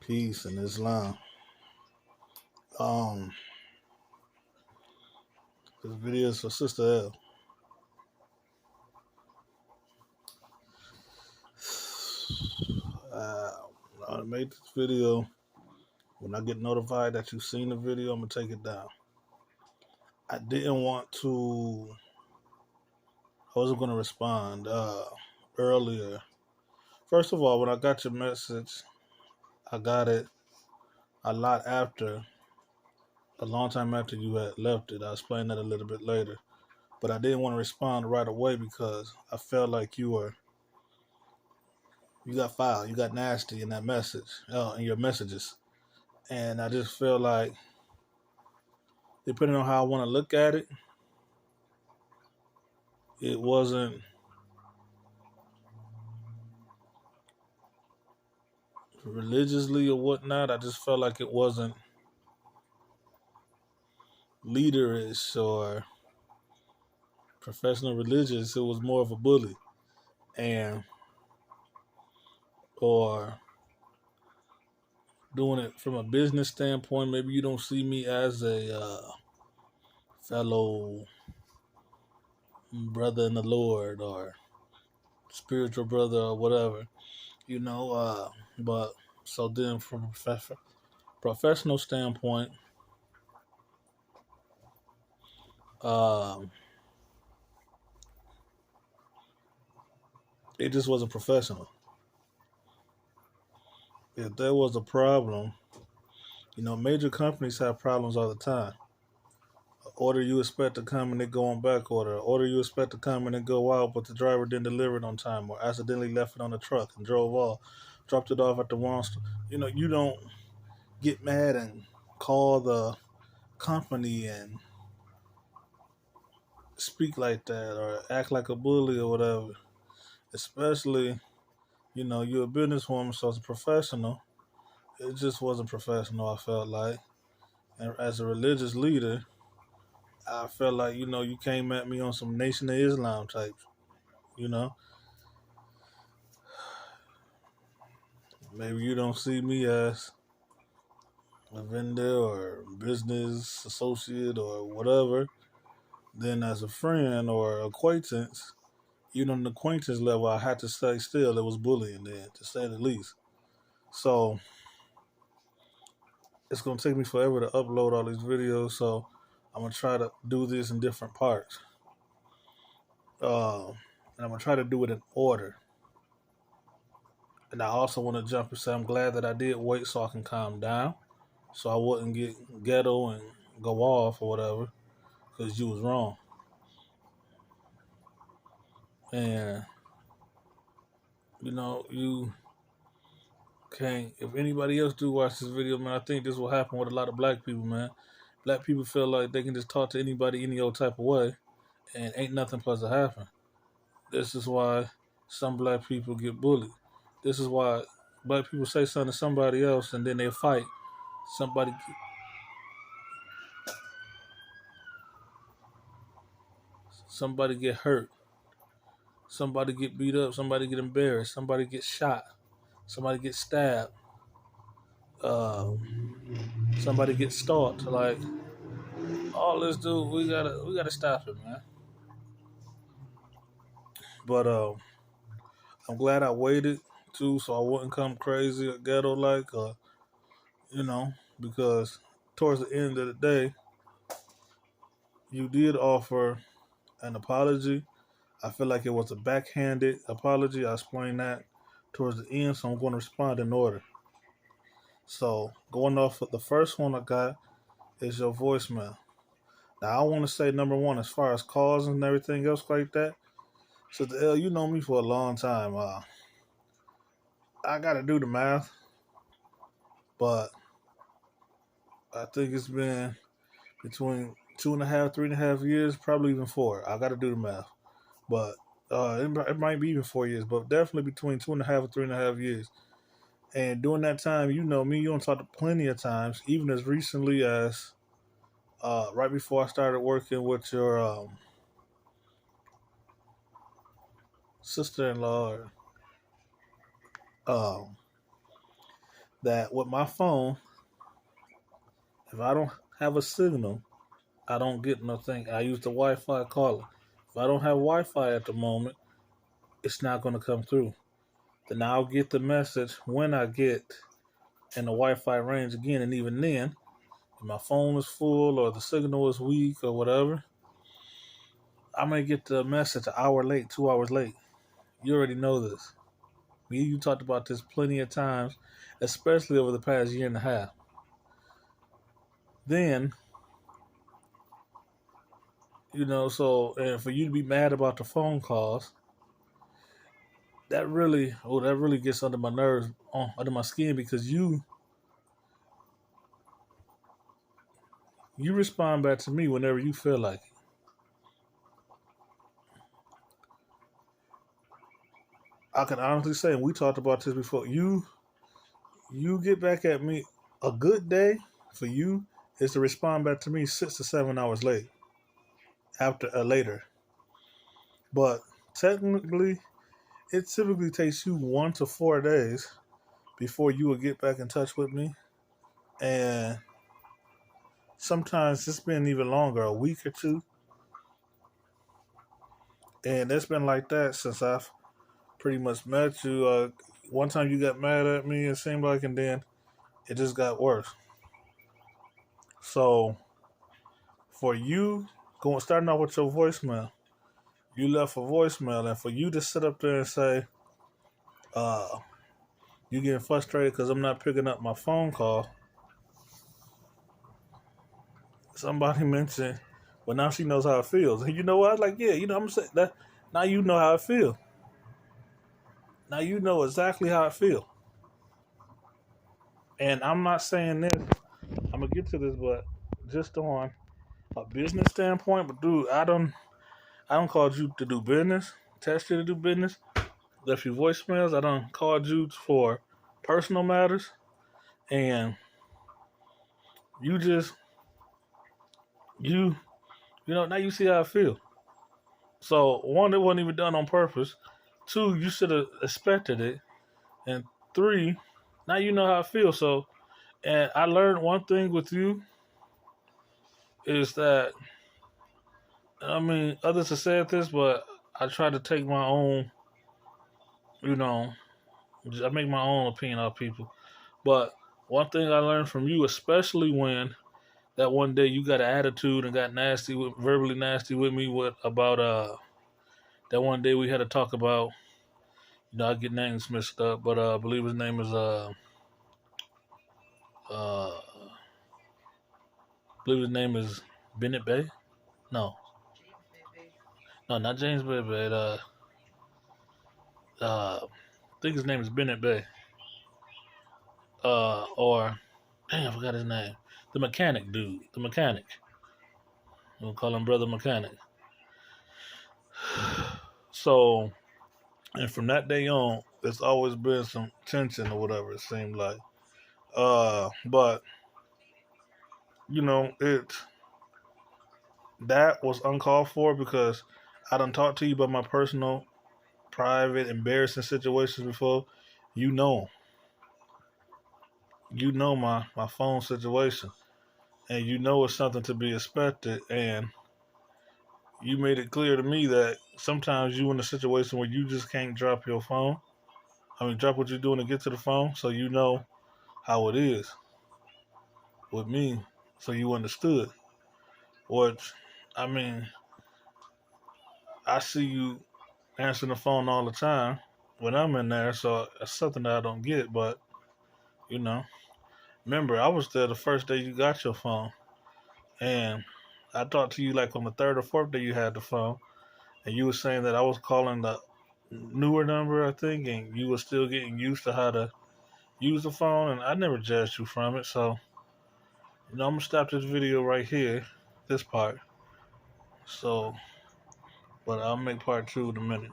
Peace in Islam. Um, this video is for Sister L. Uh, I made this video. When I get notified that you've seen the video, I'm gonna take it down. I didn't want to. I wasn't gonna respond earlier. First of all, when I got your message, I got it a lot after, a long time after you had left it. I'll explain that a little bit later. But I didn't want to respond right away because I felt like you got foul, you got nasty in that message, in your messages. And I just feel like, depending on how I want to look at it, it wasn't religiously or whatnot. I just felt like it wasn't leaderish or professional religious. It was more of a bully, and or doing it from a business standpoint. Maybe you don't see me as a fellow brother in the Lord or spiritual brother or whatever, you know. But so then, from a professional standpoint, um, it just wasn't professional. If there was a problem, major companies have problems all the time. Order you expect to come and they go on back order. Order you expect to come and they go out, but the driver didn't deliver it on time or accidentally left it on the truck and drove off, dropped it off at the wrong store. You don't get mad and call the company and speak like that or act like a bully or whatever. Especially, you're a businesswoman, so it's a professional. It just wasn't professional, I felt like. And as a religious leader, I felt like, you came at me on some Nation of Islam type, you know. Maybe you don't see me as a vendor or business associate or whatever. Then as a friend or acquaintance, on the acquaintance level, I had to say still it was bullying then, to say the least. So it's gonna take me forever to upload all these videos, so I'm gonna try to do this in different parts. And I'm gonna try to do it in order. And I also want to jump and say I'm glad that I did wait so I can calm down, so I wouldn't get ghetto and go off or whatever, because you was wrong. And you can't. If anybody else do watch this video, man, I think this will happen with a lot of black people, man. Black people feel like they can just talk to anybody any old type of way, and ain't nothing supposed to happen. This is why some black people get bullied. This is why black people say something to somebody else and then they fight. Somebody somebody get hurt. Somebody get beat up. Somebody get embarrassed. Somebody get shot. Somebody get stabbed. Uh, Somebody get stalked. Like all this, dude, we gotta stop it, man. But I'm glad I waited too, so I wouldn't come crazy or ghetto like, you know, because towards the end of the day, you did offer an apology. I feel like it was a backhanded apology. I explained that towards the end, so I'm going to respond in order. So, going off of the first one I got is your voicemail. Now, I want to say number one, as far as calls and everything else like that. So, the L, you know me for a long time. I got to do the math, but I think it's been between 2.5, 3.5 years, probably even 4. I got to do the math, but it might be even 4 years, but definitely between 2.5 and 3.5 years. And during that time, you know me, you don't talk to plenty of times, even as recently as right before I started working with your sister-in-law. Um, that with my phone, if I don't have a signal, I don't get nothing. I use the Wi-Fi caller. If I don't have Wi-Fi at the moment, it's not going to come through. Then I'll get the message when I get in the Wi-Fi range again, and even then, if my phone is full or the signal is weak or whatever, I may get the message an hour late, 2 hours late. You already know this. Me and you talked about this plenty of times, especially over the past year and a half. Then, so and for you to be mad about the phone calls, that really gets under my nerves, under my skin, because you respond back to me whenever you feel like it. I can honestly say, and we talked about this before, you get back at me. A good day for you is to respond back to me 6 to 7 hours later. But technically, it typically takes you 1 to 4 days before you will get back in touch with me, and sometimes it's been even longer, a week or two, and it's been like that since I've pretty much met you. One time you got mad at me, it seemed like, and then it just got worse. So for you starting off with your voicemail, you left a voicemail, and for you to sit up there and say, uh, you getting frustrated because I'm not picking up my phone call. Somebody mentioned, well, now she knows how it feels. And you know what? I was like, yeah, I'm saying that. Now you know how it feels. Now you know exactly how it feels. And I'm not saying this. I'm gonna get to this, but just on a business standpoint. But dude, I don't call you to do business. Test you to do business. Left you voicemails. I don't called you for personal matters, and you just you now you see how I feel. So one, it wasn't even done on purpose. Two, you should have expected it, and three, now you know how I feel. So, and I learned one thing with you is that, I mean, others have said this, but I try to take my own, you know, I make my own opinion of people. But one thing I learned from you, especially when that one day you got an attitude and got verbally nasty with me about that one day we had to talk about. I get names mixed up, but I believe his name is uh believe his name is Bennett Bay. No, no, not James Bay. But I think his name is Bennett Bay. Or dang, I forgot his name. The mechanic dude. The mechanic. We'll call him Brother Mechanic. So, and from that day on, there's always been some tension or whatever. It seemed like. But it that was uncalled for because I done talked to you about my personal, private, embarrassing situations before. You know, my phone situation, and you know it's something to be expected. And you made it clear to me that sometimes you in a situation where you just can't drop your phone. I mean, drop what you're doing to get to the phone, so you know how it is with me, so you understood. Which, I mean, I see you answering the phone all the time when I'm in there, so it's something that I don't get. But you know, remember, I was there the first day you got your phone, and I talked to you like on the third or fourth day you had the phone, and you were saying that I was calling the newer number, I think, and you were still getting used to how to use the phone, and I never judged you from it. So, I'm gonna stop this video right here, this part. So, but I'll make part two in a minute.